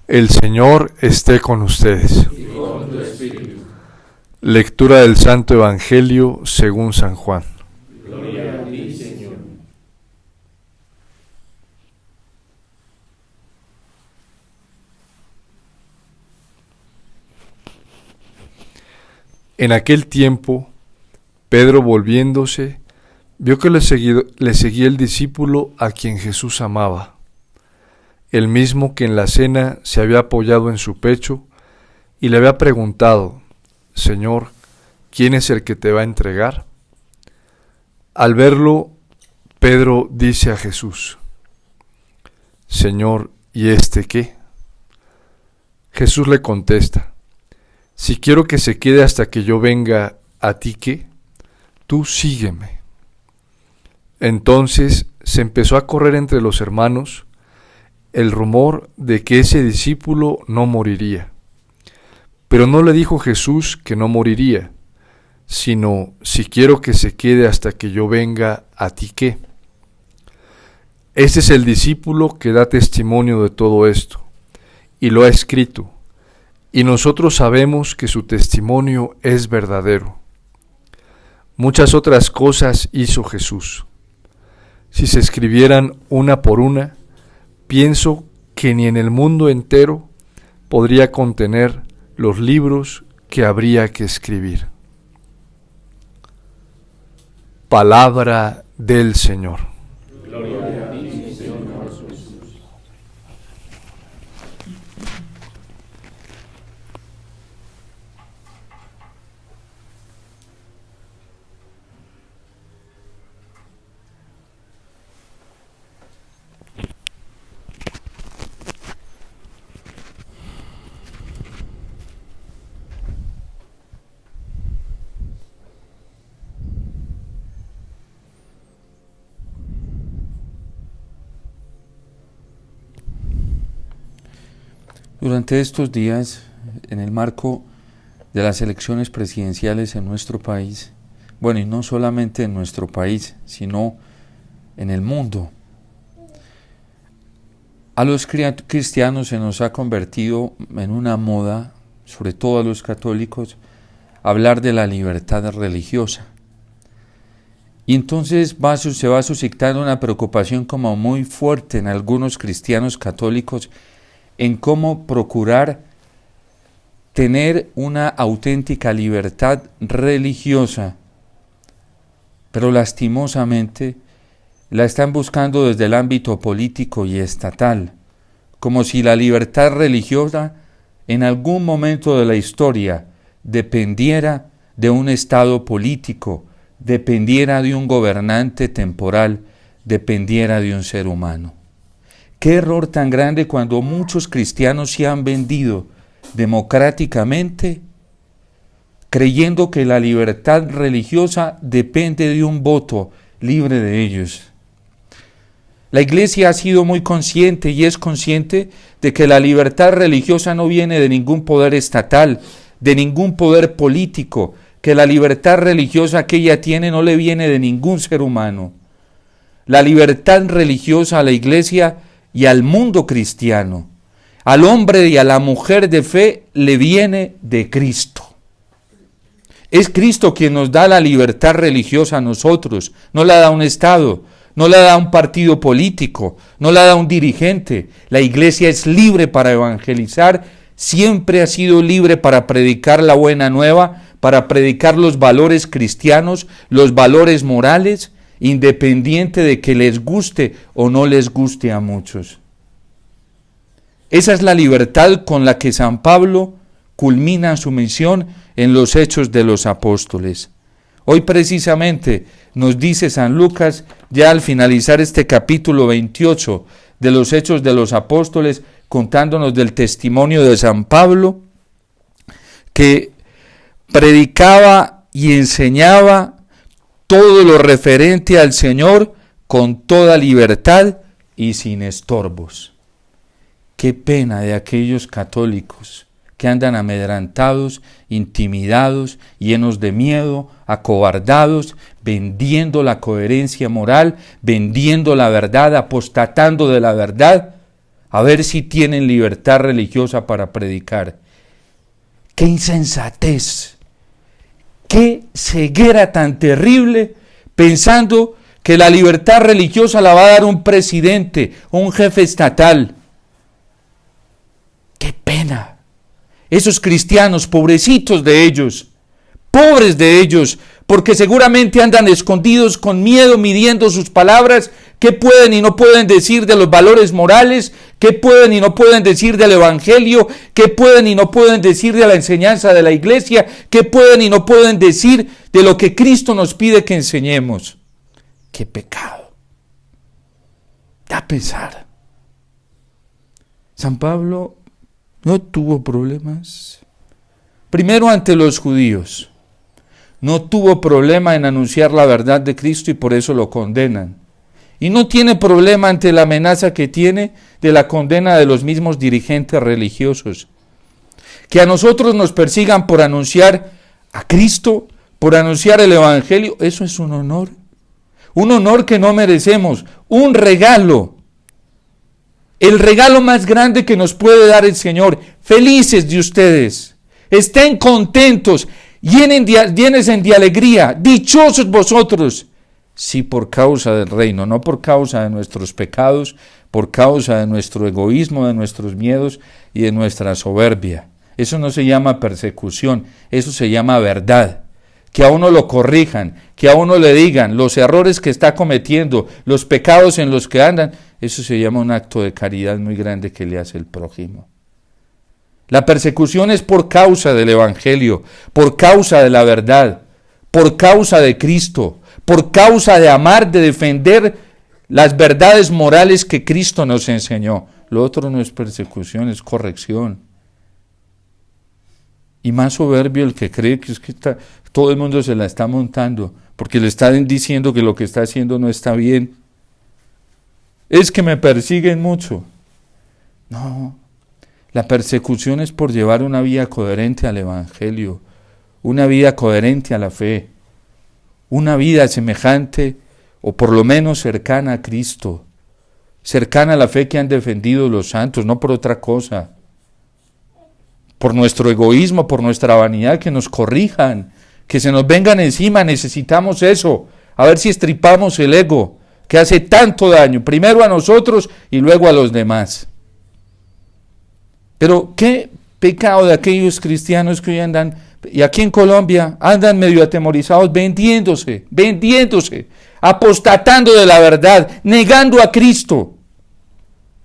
El Señor esté con ustedes. Y con tu espíritu. Lectura del Santo Evangelio según San Juan. Gloria a ti, Señor. En aquel tiempo, Pedro, volviéndose, vio que le seguía el discípulo a quien Jesús amaba, el mismo que en la cena se había apoyado en su pecho y le había preguntado: Señor, ¿quién es el que te va a entregar? Al verlo, Pedro dice a Jesús: Señor, ¿y este qué? Jesús le contesta: Si quiero que se quede hasta que yo venga, ¿a ti qué? Tú sígueme. Entonces se empezó a correr entre los hermanos el rumor de que ese discípulo no moriría. Pero no le dijo Jesús que no moriría, sino: si quiero que se quede hasta que yo venga, ¿a ti qué? Este es el discípulo que da testimonio de todo esto, y lo ha escrito, y nosotros sabemos que su testimonio es verdadero. Muchas otras cosas hizo Jesús. Si se escribieran una por una, pienso que ni en el mundo entero podría contener los libros que habría que escribir. Palabra del Señor. Gloria a ti, Señor Jesús. Durante estos días, en el marco de las elecciones presidenciales en nuestro país, bueno, y no solamente en nuestro país, sino en el mundo, a los cristianos se nos ha convertido en una moda, sobre todo a los católicos, hablar de la libertad religiosa. Y entonces se va suscitando una preocupación como muy fuerte en algunos cristianos católicos en cómo procurar tener una auténtica libertad religiosa, pero lastimosamente la están buscando desde el ámbito político y estatal, como si la libertad religiosa en algún momento de la historia dependiera de un estado político, dependiera de un gobernante temporal, dependiera de un ser humano. Qué error tan grande cuando muchos cristianos se han vendido democráticamente creyendo que la libertad religiosa depende de un voto libre de ellos. La Iglesia ha sido muy consciente y es consciente de que la libertad religiosa no viene de ningún poder estatal, de ningún poder político, que la libertad religiosa que ella tiene no le viene de ningún ser humano. La libertad religiosa a la Iglesia y al mundo cristiano, al hombre y a la mujer de fe, le viene de Cristo. Es Cristo quien nos da la libertad religiosa a nosotros, no la da un Estado, no la da un partido político, no la da un dirigente. La Iglesia es libre para evangelizar, siempre ha sido libre para predicar la buena nueva, para predicar los valores cristianos, los valores morales, independiente de que les guste o no les guste a muchos. Esa es la libertad con la que San Pablo culmina su misión en los Hechos de los Apóstoles. Hoy precisamente nos dice San Lucas, ya al finalizar este capítulo 28 de los Hechos de los Apóstoles, contándonos del testimonio de San Pablo, que predicaba y enseñaba todo lo referente al Señor con toda libertad y sin estorbos. Qué pena de aquellos católicos que andan amedrentados, intimidados, llenos de miedo, acobardados, vendiendo la coherencia moral, vendiendo la verdad, apostatando de la verdad, a ver si tienen libertad religiosa para predicar. ¡Qué insensatez! ¡Qué ceguera tan terrible pensando que la libertad religiosa la va a dar un presidente, un jefe estatal! ¡Qué pena! Esos cristianos, pobrecitos de ellos, pobres de ellos, porque seguramente andan escondidos con miedo midiendo sus palabras, qué pueden y no pueden decir de los valores morales, qué pueden y no pueden decir del evangelio, qué pueden y no pueden decir de la enseñanza de la iglesia, qué pueden y no pueden decir de lo que Cristo nos pide que enseñemos. ¡Qué pecado! Da pesar. San Pablo no tuvo problemas. Primero ante los judíos. No tuvo problema en anunciar la verdad de Cristo y por eso lo condenan. Y no tiene problema ante la amenaza que tiene de la condena de los mismos dirigentes religiosos. Que a nosotros nos persigan por anunciar a Cristo, por anunciar el Evangelio, eso es un honor que no merecemos, un regalo. El regalo más grande que nos puede dar el Señor. Felices de ustedes, estén contentos, llénense de alegría, dichosos vosotros, sí, por causa del reino, no por causa de nuestros pecados, por causa de nuestro egoísmo, de nuestros miedos y de nuestra soberbia. Eso no se llama persecución, eso se llama verdad. Que a uno lo corrijan, que a uno le digan los errores que está cometiendo, los pecados en los que andan, eso se llama un acto de caridad muy grande que le hace el prójimo. La persecución es por causa del Evangelio, por causa de la verdad, por causa de Cristo, por causa de amar, de defender las verdades morales que Cristo nos enseñó. Lo otro no es persecución, es corrección. Y más soberbio el que cree que todo el mundo se la está montando, porque le están diciendo que lo que está haciendo no está bien. Es que me persiguen mucho. No, la persecución es por llevar una vida coherente al Evangelio, una vida coherente a la fe, una vida semejante o por lo menos cercana a Cristo, cercana a la fe que han defendido los santos, no por otra cosa. Por nuestro egoísmo, por nuestra vanidad, que nos corrijan, que se nos vengan encima, necesitamos eso, a ver si estripamos el ego, que hace tanto daño, primero a nosotros y luego a los demás. Pero qué pecado de aquellos cristianos que hoy andan, y aquí en Colombia, andan medio atemorizados, vendiéndose, apostatando de la verdad, negando a Cristo,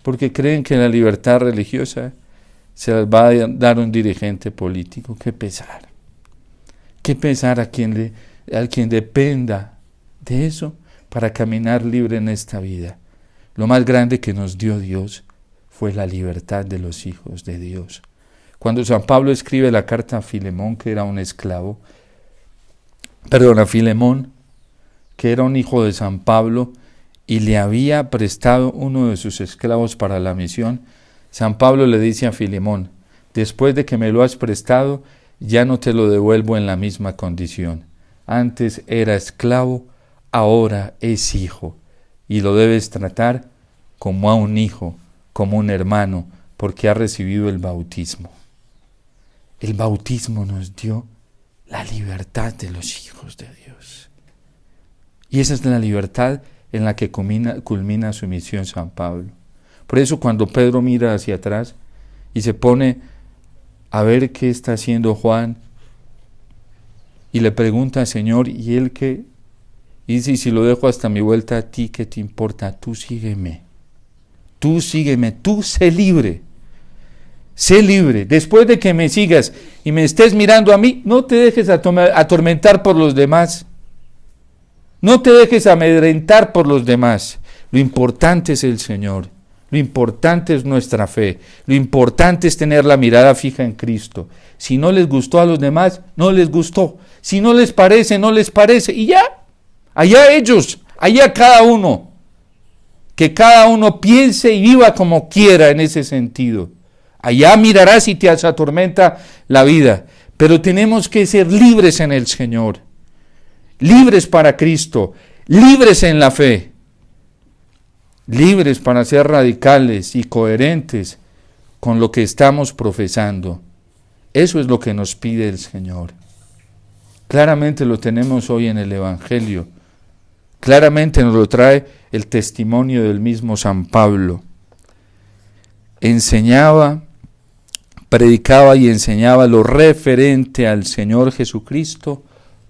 porque creen que la libertad religiosa se las va a dar un dirigente político. Qué pesar a quien dependa de eso para caminar libre en esta vida. Lo más grande que nos dio Dios fue la libertad de los hijos de Dios. Cuando San Pablo escribe la carta a Filemón, que era un esclavo, a Filemón, que era un hijo de San Pablo, y le había prestado uno de sus esclavos para la misión, San Pablo le dice a Filemón: después de que me lo has prestado, ya no te lo devuelvo en la misma condición. Antes era esclavo, ahora es hijo, y lo debes tratar como a un hijo, como un hermano, porque ha recibido el bautismo. El bautismo nos dio la libertad de los hijos de Dios. Y esa es la libertad en la que culmina su misión San Pablo. Por eso cuando Pedro mira hacia atrás y se pone a ver qué está haciendo Juan y le pregunta al Señor, ¿y él qué? Y dice: y si lo dejo hasta mi vuelta, ¿a ti qué te importa? Tú sígueme, tú sé libre. Sé libre. Después de que me sigas y me estés mirando a mí, no te dejes atormentar por los demás. No te dejes amedrentar por los demás. Lo importante es el Señor. Lo importante es nuestra fe. Lo importante es tener la mirada fija en Cristo. Si no les gustó a los demás, no les gustó. Si no les parece, no les parece. Y ya. Allá ellos. Allá cada uno. Que cada uno piense y viva como quiera en ese sentido. Allá mirarás si te atormenta la vida. Pero tenemos que ser libres en el Señor. Libres para Cristo. Libres en la fe. libres para ser radicales y coherentes con lo que estamos profesando. Eso es lo que nos pide el Señor. Claramente lo tenemos hoy en el Evangelio. Claramente nos lo trae el testimonio del mismo San Pablo. Predicaba y enseñaba lo referente al Señor Jesucristo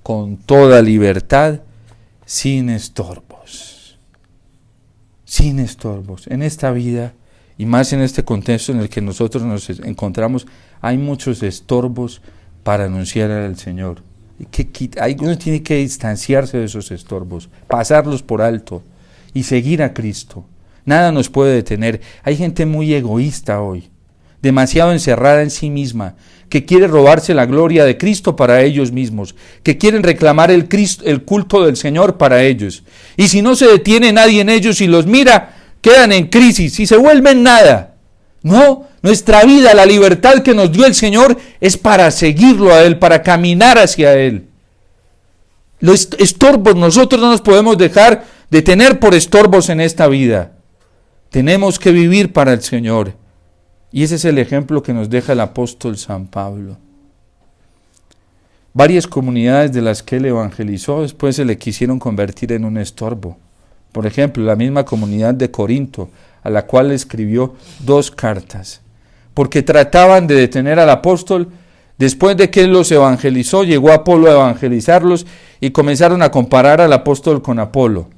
con toda libertad, sin estorbos. Sin estorbos. En esta vida, y más en este contexto en el que nosotros nos encontramos, hay muchos estorbos para anunciar al Señor. Uno tiene que distanciarse de esos estorbos, pasarlos por alto y seguir a Cristo. Nada nos puede detener. Hay gente muy egoísta hoy, demasiado encerrada en sí misma, que quiere robarse la gloria de Cristo para ellos mismos, que quieren reclamar el culto del Señor para ellos. Y si no se detiene nadie en ellos y los mira, quedan en crisis y se vuelven nada. No, nuestra vida, la libertad que nos dio el Señor es para seguirlo a Él, para caminar hacia Él. Los estorbos, nosotros no nos podemos dejar de tener por estorbos en esta vida. Tenemos que vivir para el Señor. Y ese es el ejemplo que nos deja el apóstol San Pablo. Varias comunidades de las que él evangelizó después se le quisieron convertir en un estorbo. Por ejemplo, la misma comunidad de Corinto, a la cual escribió 2 cartas, porque trataban de detener al apóstol. Después de que él los evangelizó, llegó Apolo a evangelizarlos y comenzaron a comparar al apóstol con Apolo.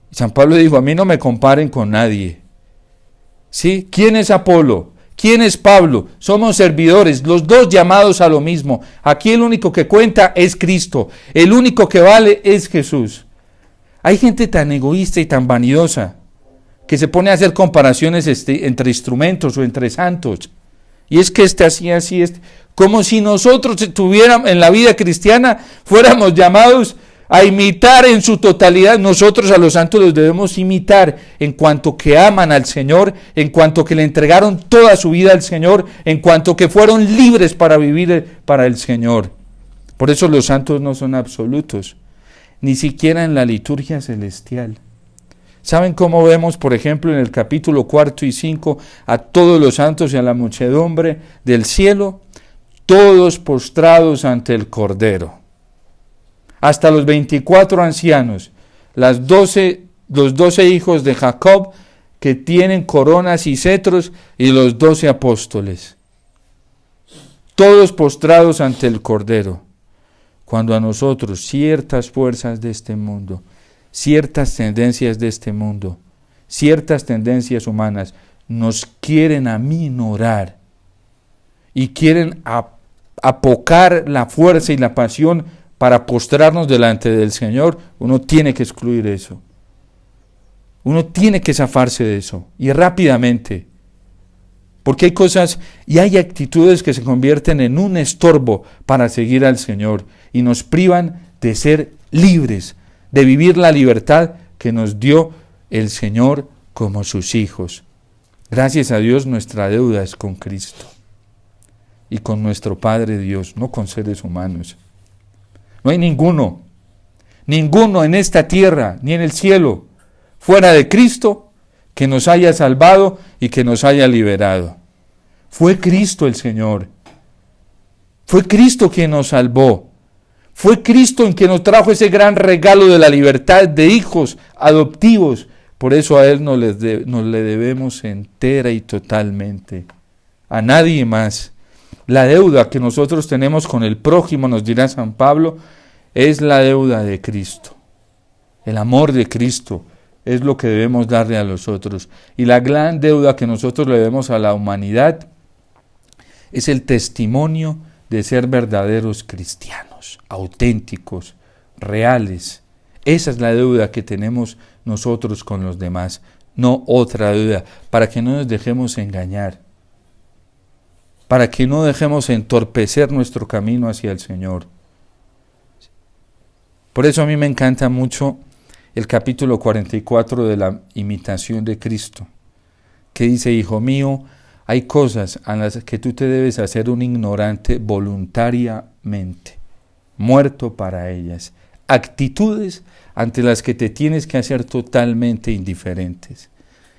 Y San Pablo dijo: a mí no me comparen con nadie. ¿Sí? ¿Quién es Apolo? ¿Quién es Pablo? Somos servidores, los dos llamados a lo mismo. Aquí el único que cuenta es Cristo, el único que vale es Jesús. Hay gente tan egoísta y tan vanidosa que se pone a hacer comparaciones entre instrumentos o entre santos. Y es que así, como si nosotros tuviéramos en la vida cristiana, fuéramos llamados a imitar en su totalidad. Nosotros a los santos los debemos imitar en cuanto que aman al Señor, en cuanto que le entregaron toda su vida al Señor, en cuanto que fueron libres para vivir para el Señor. Por eso los santos no son absolutos, ni siquiera en la liturgia celestial. ¿Saben cómo vemos, por ejemplo, en el capítulo 4 y 5 a todos los santos y a la muchedumbre del cielo? Todos postrados ante el Cordero. Hasta los 24 ancianos, los 12 hijos de Jacob, que tienen coronas y cetros, y los 12 apóstoles. Todos postrados ante el Cordero. Cuando a nosotros ciertas fuerzas de este mundo, ciertas tendencias de este mundo, ciertas tendencias humanas nos quieren aminorar y quieren apocar la fuerza y la pasión para postrarnos delante del Señor, uno tiene que excluir eso. Uno tiene que zafarse de eso, y rápidamente. Porque hay cosas y hay actitudes que se convierten en un estorbo para seguir al Señor y nos privan de ser libres, de vivir la libertad que nos dio el Señor como sus hijos. Gracias a Dios, nuestra deuda es con Cristo y con nuestro Padre Dios, no con seres humanos. No hay ninguno en esta tierra ni en el cielo, fuera de Cristo, que nos haya salvado y que nos haya liberado. Fue Cristo el Señor. Fue Cristo quien nos salvó. Fue Cristo en quien nos trajo ese gran regalo de la libertad de hijos adoptivos. Por eso a Él nos le debemos entera y totalmente. A nadie más. La deuda que nosotros tenemos con el prójimo, nos dirá San Pablo, es la deuda de Cristo. El amor de Cristo es lo que debemos darle a los otros. Y la gran deuda que nosotros le debemos a la humanidad es el testimonio de ser verdaderos cristianos, auténticos, reales. Esa es la deuda que tenemos nosotros con los demás, no otra deuda, para que no nos dejemos engañar, para que no dejemos entorpecer nuestro camino hacia el Señor. Por eso a mí me encanta mucho el capítulo 44 de la imitación de Cristo, que dice: hijo mío, hay cosas a las que tú te debes hacer un ignorante voluntariamente, muerto para ellas, actitudes ante las que te tienes que hacer totalmente indiferentes.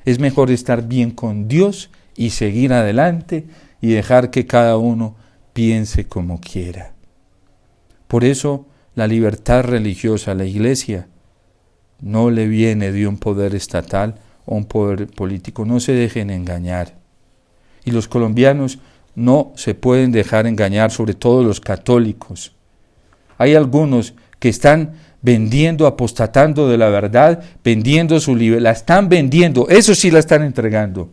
Es mejor estar bien con Dios y seguir adelante y dejar que cada uno piense como quiera. Por eso la libertad religiosa a la Iglesia no le viene de un poder estatal o un poder político. No se dejen engañar. Y los colombianos no se pueden dejar engañar, sobre todo los católicos. Hay algunos que están vendiendo, apostatando de la verdad, vendiendo su libertad, la están vendiendo, eso sí la están entregando.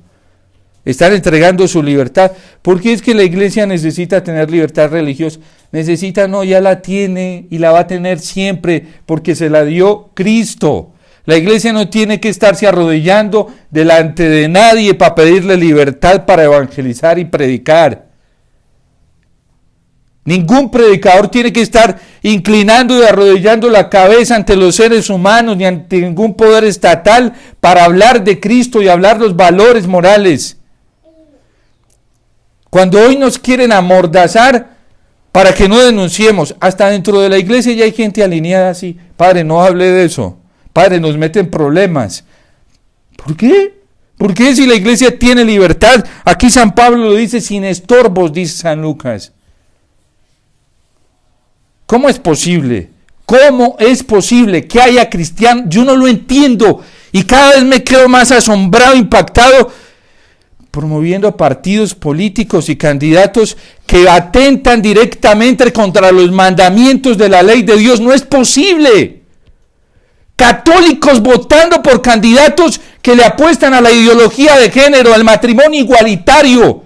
Están entregando su libertad, porque es que la Iglesia necesita tener libertad religiosa. Necesita, no, ya la tiene y la va a tener siempre, porque se la dio Cristo. La Iglesia no tiene que estarse arrodillando delante de nadie para pedirle libertad para evangelizar y predicar. Ningún predicador tiene que estar inclinando y arrodillando la cabeza ante los seres humanos ni ante ningún poder estatal para hablar de Cristo y hablar los valores morales. Cuando hoy nos quieren amordazar para que no denunciemos, hasta dentro de la iglesia ya hay gente alineada así. Padre, no hable de eso. Padre, nos meten problemas. ¿Por qué? ¿Por qué si la iglesia tiene libertad? Aquí San Pablo lo dice sin estorbos, dice San Lucas. ¿Cómo es posible? ¿Cómo es posible que haya cristianos? Yo no lo entiendo y cada vez me quedo más asombrado, impactado, promoviendo partidos políticos y candidatos que atentan directamente contra los mandamientos de la ley de Dios. No es posible. Católicos votando por candidatos que le apuestan a la ideología de género, al matrimonio igualitario,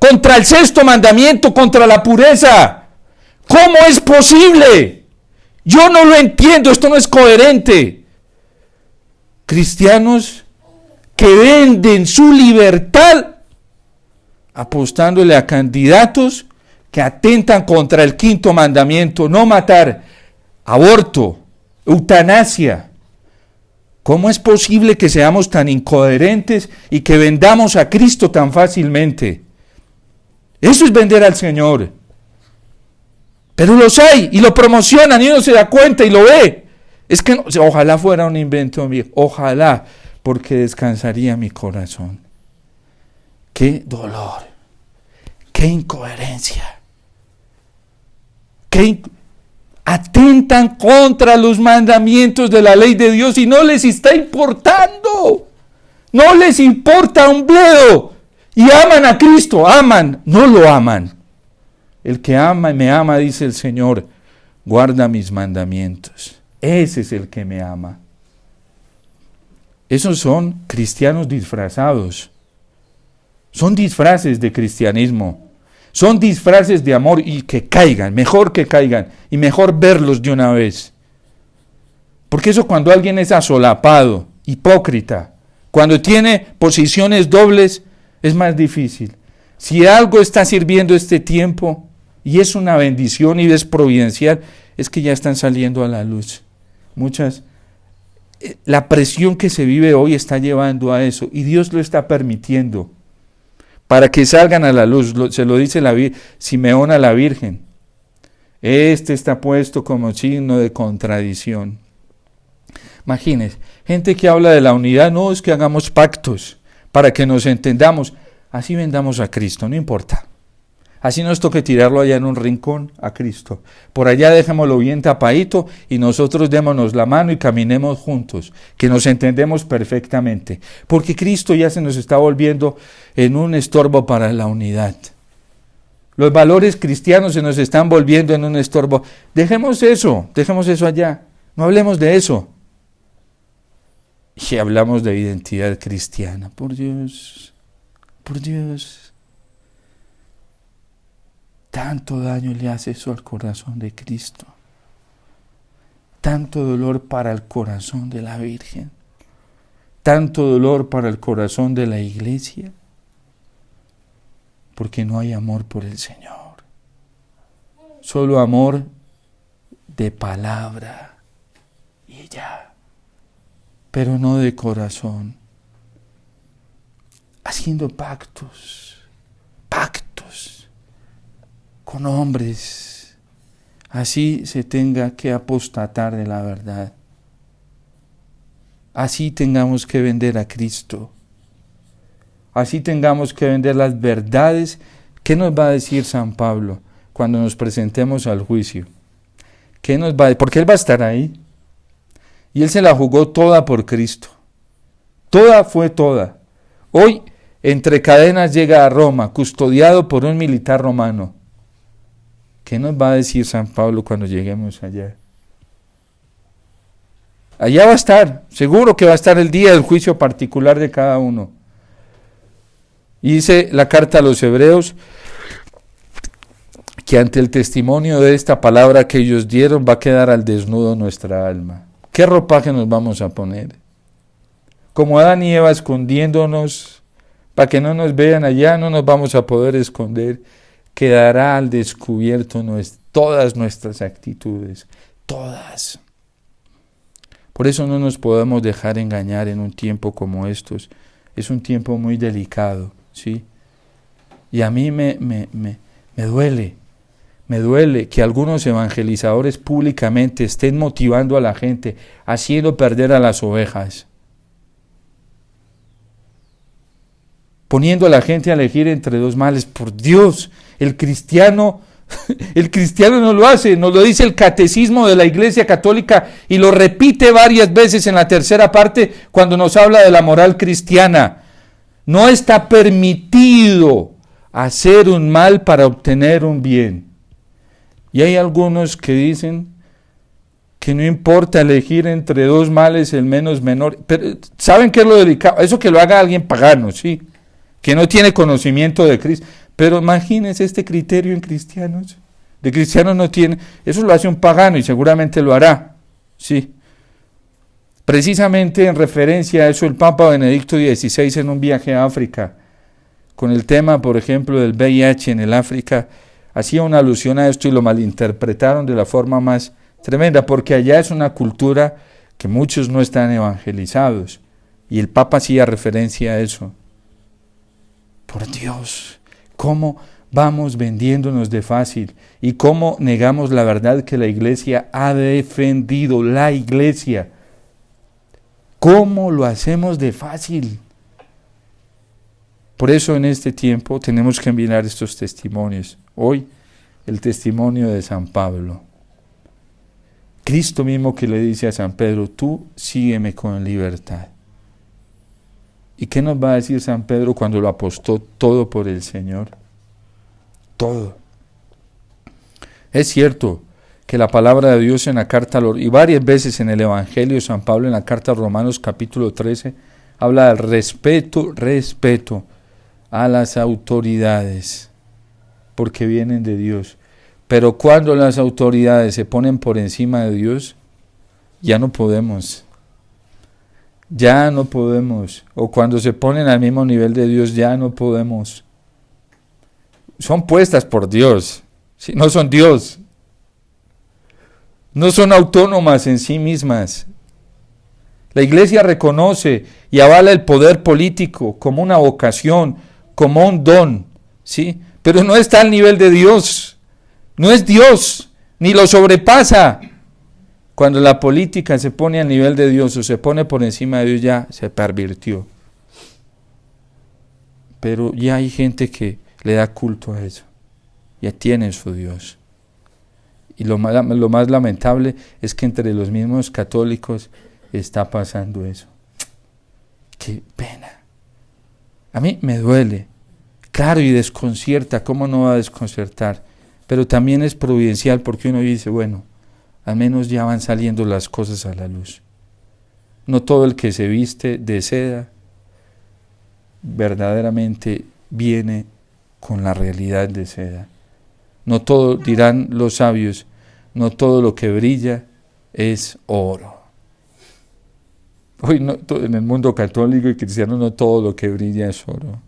contra el sexto mandamiento, contra la pureza. ¿Cómo es posible? Yo no lo entiendo, esto no es coherente. Cristianos que venden su libertad apostándole a candidatos que atentan contra el quinto mandamiento, no matar, aborto, eutanasia. ¿Cómo es posible que seamos tan incoherentes y que vendamos a Cristo tan fácilmente? Eso es vender al Señor. Pero los hay y lo promocionan y uno se da cuenta y lo ve. Es que no, ojalá fuera un invento mío, ojalá, porque descansaría mi corazón. Qué dolor, qué incoherencia, atentan contra los mandamientos de la ley de Dios y no les está importando, no les importa un bledo y aman a Cristo, aman, no lo aman. El que ama y me ama, dice el Señor, guarda mis mandamientos. Ese es el que me ama. Esos son cristianos disfrazados. Son disfraces de cristianismo. Son disfraces de amor y que caigan, mejor que caigan y mejor verlos de una vez. Porque eso cuando alguien es asolapado, hipócrita, cuando tiene posiciones dobles, es más difícil. Si algo está sirviendo este tiempo, y es una bendición y es providencial, es que ya están saliendo a la luz. La presión que se vive hoy está llevando a eso, y Dios lo está permitiendo, para que salgan a la luz. Se lo dice Simeón a la Virgen. Este está puesto como signo de contradicción. Imagínense, gente que habla de la unidad, no es que hagamos pactos, para que nos entendamos, así vendamos a Cristo, no importa. Así nos toque tirarlo allá en un rincón a Cristo. Por allá dejémoslo bien tapadito y nosotros démonos la mano y caminemos juntos, que nos entendemos perfectamente. Porque Cristo ya se nos está volviendo en un estorbo para la unidad. Los valores cristianos se nos están volviendo en un estorbo. Dejemos eso allá. No hablemos de eso. Y hablamos de identidad cristiana. Por Dios. Tanto daño le hace eso al corazón de Cristo. Tanto dolor para el corazón de la Virgen. Tanto dolor para el corazón de la Iglesia. Porque no hay amor por el Señor. Solo amor de palabra y ya. Pero no de corazón. Haciendo pactos con hombres, así se tenga que apostatar de la verdad. así tengamos que vender a Cristo. Así tengamos que vender las verdades. ¿Qué nos va a decir San Pablo cuando nos presentemos al juicio? ¿Qué nos va a decir? Porque Él va a estar ahí. Y Él se la jugó toda por Cristo. Toda fue toda. Hoy, entre cadenas, llega a Roma, custodiado por un militar romano. ¿Qué nos va a decir San Pablo cuando lleguemos allá? Allá va a estar, seguro que va a estar el día del juicio particular de cada uno. Y dice la carta a los Hebreos que ante el testimonio de esta palabra que ellos dieron va a quedar al desnudo nuestra alma. ¿Qué ropaje nos vamos a poner? Como Adán y Eva escondiéndonos para que no nos vean allá, no nos vamos a poder esconder. Quedará al descubierto todas nuestras actitudes, todas. Por eso no nos podemos dejar engañar en un tiempo como estos. Es un tiempo muy delicado, ¿sí? Y a mí me duele que algunos evangelizadores públicamente estén motivando a la gente, haciendo perder a las ovejas. Poniendo a la gente a elegir entre dos males. Por Dios, el cristiano no lo hace, nos lo dice el catecismo de la Iglesia Católica y lo repite varias veces en la tercera parte cuando nos habla de la moral cristiana. No está permitido hacer un mal para obtener un bien. Y hay algunos que dicen que no importa elegir entre dos males el menos menor. Pero ¿saben qué es lo delicado? Eso que lo haga alguien pagano, sí, que no tiene conocimiento de Cristo. Pero imagínense este criterio en cristianos. De cristianos no tiene. Eso lo hace un pagano y seguramente lo hará. Sí. Precisamente en referencia a eso, el Papa Benedicto XVI en un viaje a África, con el tema, por ejemplo, del VIH en el África, hacía una alusión a esto y lo malinterpretaron de la forma más tremenda, porque allá es una cultura que muchos no están evangelizados. Y el Papa hacía referencia a eso. Por Dios, ¿cómo vamos vendiéndonos de fácil? ¿Y cómo negamos la verdad que la Iglesia ha defendido? La Iglesia. ¿Cómo lo hacemos de fácil? Por eso en este tiempo tenemos que mirar estos testimonios. Hoy, el testimonio de San Pablo. Cristo mismo que le dice a San Pedro, tú sígueme con libertad. ¿Y qué nos va a decir San Pedro cuando lo apostó todo por el Señor? Todo. Es cierto que la palabra de Dios en la carta, y varias veces en el Evangelio de San Pablo, en la carta a Romanos capítulo 13, habla del respeto a las autoridades, porque vienen de Dios. Pero cuando las autoridades se ponen por encima de Dios, ya no podemos. O cuando se ponen al mismo nivel de Dios, ya no podemos. Son puestas por Dios, ¿sí? No son Dios. No son autónomas en sí mismas. La Iglesia reconoce y avala el poder político como una vocación, como un don, ¿sí? Pero no está al nivel de Dios. No es Dios, ni lo sobrepasa. Cuando la política se pone al nivel de Dios o se pone por encima de Dios, ya se pervirtió. Pero ya hay gente que le da culto a eso. Ya tienen su Dios. Y lo más lamentable es que entre los mismos católicos está pasando eso. ¡Qué pena! A mí me duele. Claro, y desconcierta. ¿Cómo no va a desconcertar? Pero también es providencial porque uno dice, bueno, al menos ya van saliendo las cosas a la luz. No todo el que se viste de seda verdaderamente viene con la realidad de seda. No todo, dirán los sabios, no todo lo que brilla es oro. Hoy en el mundo católico y cristiano no todo lo que brilla es oro.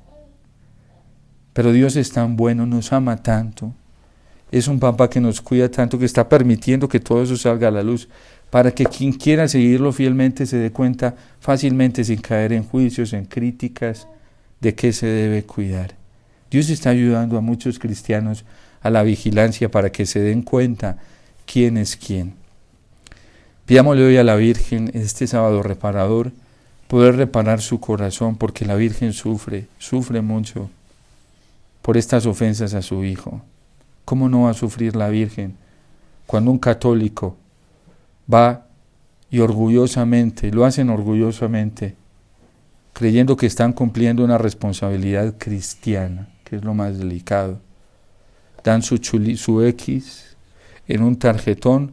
Pero Dios es tan bueno, nos ama tanto. Es un papá que nos cuida tanto, que está permitiendo que todo eso salga a la luz, para que quien quiera seguirlo fielmente se dé cuenta fácilmente, sin caer en juicios, en críticas, de qué se debe cuidar. Dios está ayudando a muchos cristianos a la vigilancia para que se den cuenta quién es quién. Pidámosle hoy a la Virgen, este sábado reparador, poder reparar su corazón, porque la Virgen sufre mucho por estas ofensas a su Hijo. ¿Cómo no va a sufrir la Virgen cuando un católico va y orgullosamente, lo hacen orgullosamente, creyendo que están cumpliendo una responsabilidad cristiana, que es lo más delicado? Dan su X en un tarjetón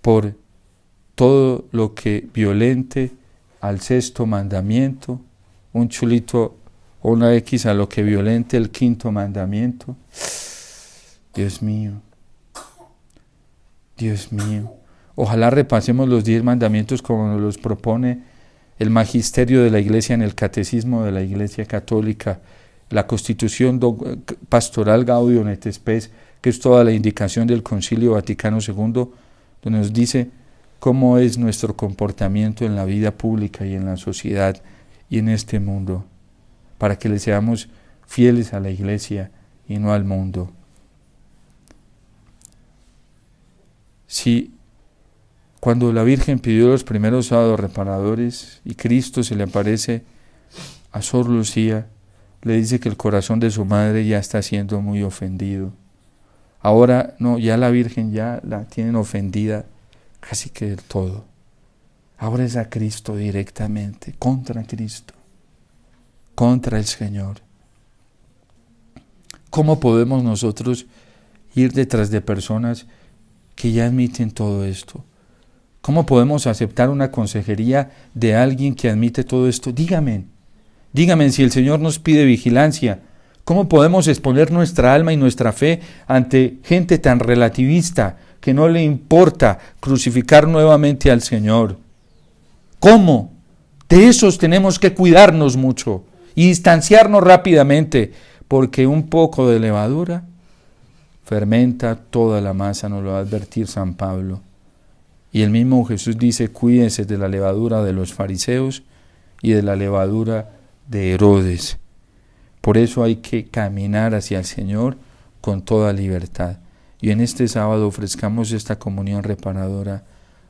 por todo lo que violente al sexto mandamiento, un chulito o una X a lo que violente el quinto mandamiento. Dios mío, Dios mío. Ojalá repasemos los 10 mandamientos como nos los propone el magisterio de la Iglesia en el Catecismo de la Iglesia Católica, la Constitución Pastoral Gaudium et Spes, que es toda la indicación del Concilio Vaticano II, donde nos dice cómo es nuestro comportamiento en la vida pública y en la sociedad y en este mundo, para que le seamos fieles a la Iglesia y no al mundo. Si cuando la Virgen pidió los primeros sábados reparadores y Cristo se le aparece a Sor Lucía, le dice que el corazón de su madre ya está siendo muy ofendido. Ahora no, ya la Virgen ya la tienen ofendida casi que del todo. Ahora es a Cristo directamente, contra Cristo, contra el Señor. ¿Cómo podemos nosotros ir detrás de personas que ya admiten todo esto? ¿Cómo podemos aceptar una consejería de alguien que admite todo esto? Dígame si el Señor nos pide vigilancia, ¿cómo podemos exponer nuestra alma y nuestra fe ante gente tan relativista que no le importa crucificar nuevamente al Señor? ¿Cómo? De esos tenemos que cuidarnos mucho y distanciarnos rápidamente, porque un poco de levadura fermenta toda la masa, nos lo va a advertir San Pablo. Y el mismo Jesús dice, cuídense de la levadura de los fariseos y de la levadura de Herodes. Por eso hay que caminar hacia el Señor con toda libertad. Y en este sábado ofrezcamos esta comunión reparadora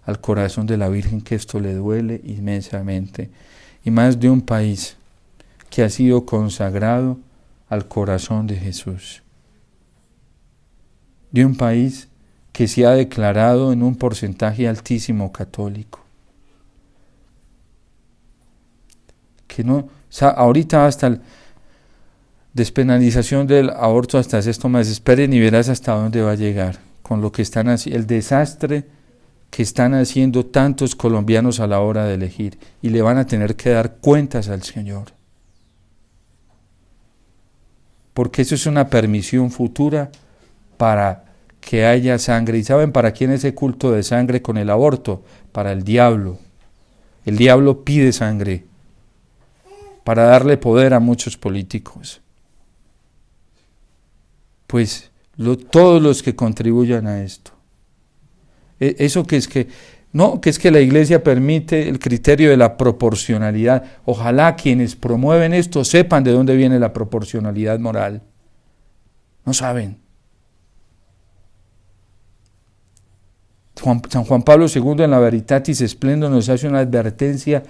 al corazón de la Virgen, que esto le duele inmensamente. Y más de un país que ha sido consagrado al corazón de Jesús. De un país que se ha declarado en un porcentaje altísimo católico. Que no, ahorita hasta la despenalización del aborto hasta sexto mes, esperen y verás hasta dónde va a llegar, con lo que están haciendo, el desastre que están haciendo tantos colombianos a la hora de elegir, y le van a tener que dar cuentas al Señor. Porque eso es una permisión futura para que haya sangre. ¿Y saben para quién es ese culto de sangre con el aborto? Para el diablo. El diablo pide sangre para darle poder a muchos políticos. Pues todos los que contribuyan a esto. Eso que es que la Iglesia permite el criterio de la proporcionalidad. Ojalá quienes promueven esto sepan de dónde viene la proporcionalidad moral. No saben. San Juan Pablo II en la Veritatis Splendor nos hace una advertencia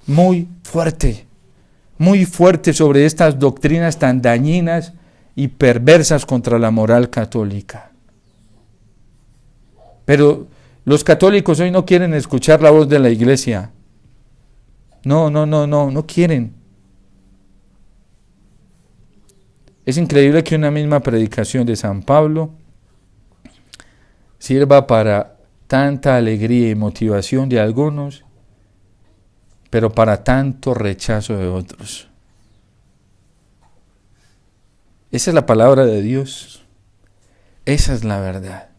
muy fuerte sobre estas doctrinas tan dañinas y perversas contra la moral católica. Pero los católicos hoy no quieren escuchar la voz de la Iglesia. No quieren. Es increíble que una misma predicación de San Pablo sirva para tanta alegría y motivación de algunos, pero para tanto rechazo de otros. Esa es la palabra de Dios. Esa es la verdad.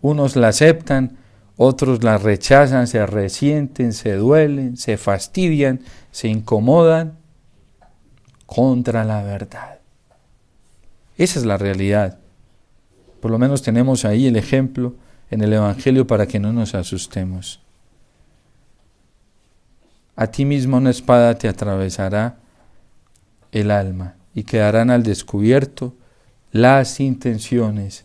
Unos la aceptan, otros la rechazan, se resienten, se duelen, se fastidian, se incomodan contra la verdad. Esa es la realidad. Por lo menos tenemos ahí el ejemplo en el Evangelio para que no nos asustemos. A ti mismo una espada te atravesará el alma y quedarán al descubierto las intenciones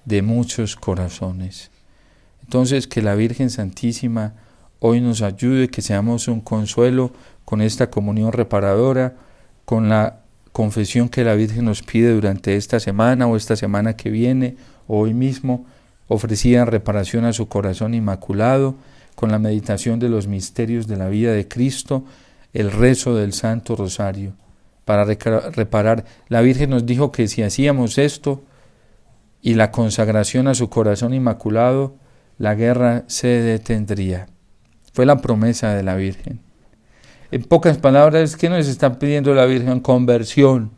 de muchos corazones. Entonces, que la Virgen Santísima hoy nos ayude, que seamos un consuelo con esta comunión reparadora, con la confesión que la Virgen nos pide durante esta semana o esta semana que viene, o hoy mismo, ofrecida en reparación a su corazón inmaculado, con la meditación de los misterios de la vida de Cristo, el rezo del Santo Rosario, para reparar. La Virgen nos dijo que si hacíamos esto y la consagración a su corazón inmaculado, la guerra se detendría. Fue la promesa de la Virgen. En pocas palabras, ¿qué nos está pidiendo la Virgen? Conversión.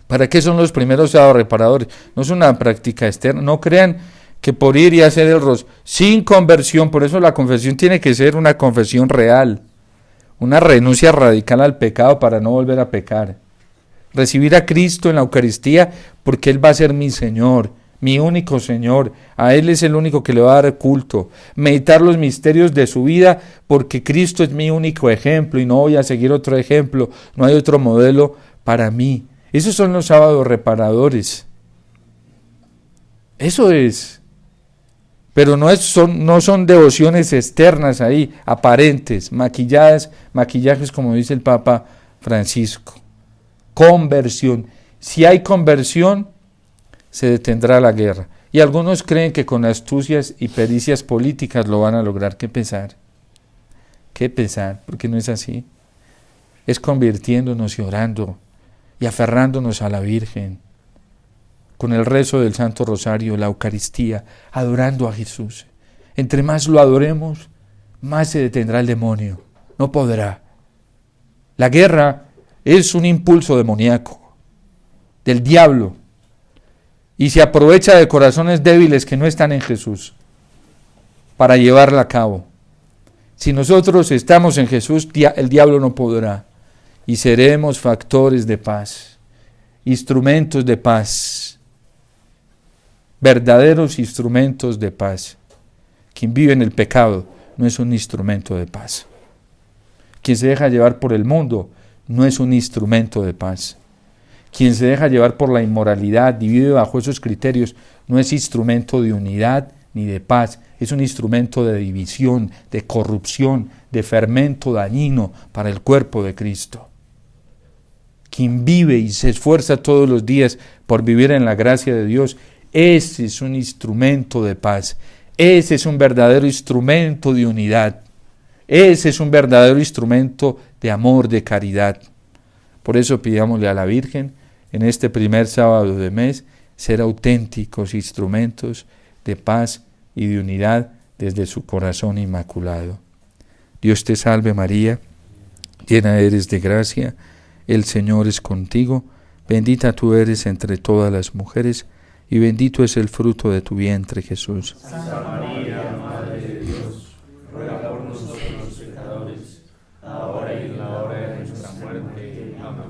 ¿Para qué son los primeros sábados reparadores? No es una práctica externa. No crean que por ir y hacer el rosario, sin conversión, por eso la confesión tiene que ser una confesión real, una renuncia radical al pecado para no volver a pecar. Recibir a Cristo en la Eucaristía porque Él va a ser mi Señor, mi único Señor. A Él es el único que le va a dar culto. Meditar los misterios de su vida porque Cristo es mi único ejemplo y no voy a seguir otro ejemplo, no hay otro modelo para mí. Esos son los sábados reparadores. Eso es. Pero no son devociones externas ahí, aparentes, maquillajes como dice el Papa Francisco. Conversión. Si hay conversión, se detendrá la guerra. Y algunos creen que con astucias y pericias políticas lo van a lograr. Qué pesar, porque no es así. Es convirtiéndonos y orando y aferrándonos a la Virgen, con el rezo del Santo Rosario, la Eucaristía, adorando a Jesús. Entre más lo adoremos, más se detendrá el demonio. No podrá. La guerra es un impulso demoníaco del diablo y se aprovecha de corazones débiles que no están en Jesús para llevarla a cabo. Si nosotros estamos en Jesús, el diablo no podrá, y seremos factores de paz, instrumentos de paz, verdaderos instrumentos de paz. Quien vive en el pecado no es un instrumento de paz. Quien se deja llevar por el mundo no es un instrumento de paz. Quien se deja llevar por la inmoralidad y vive bajo esos criterios no es instrumento de unidad ni de paz, es un instrumento de división, de corrupción, de fermento dañino para el cuerpo de Cristo. Quien vive y se esfuerza todos los días por vivir en la gracia de Dios, ese es un instrumento de paz, ese es un verdadero instrumento de unidad, ese es un verdadero instrumento de amor, de caridad. Por eso pidámosle a la Virgen, en este primer sábado de mes, ser auténticos instrumentos de paz y de unidad desde su corazón inmaculado. Dios te salve María, llena eres de gracia, el Señor es contigo, bendita tú eres entre todas las mujeres, y bendito es el fruto de tu vientre, Jesús. Santa María, Madre de Dios, ruega por nosotros los pecadores, ahora y en la hora de nuestra muerte. Amén.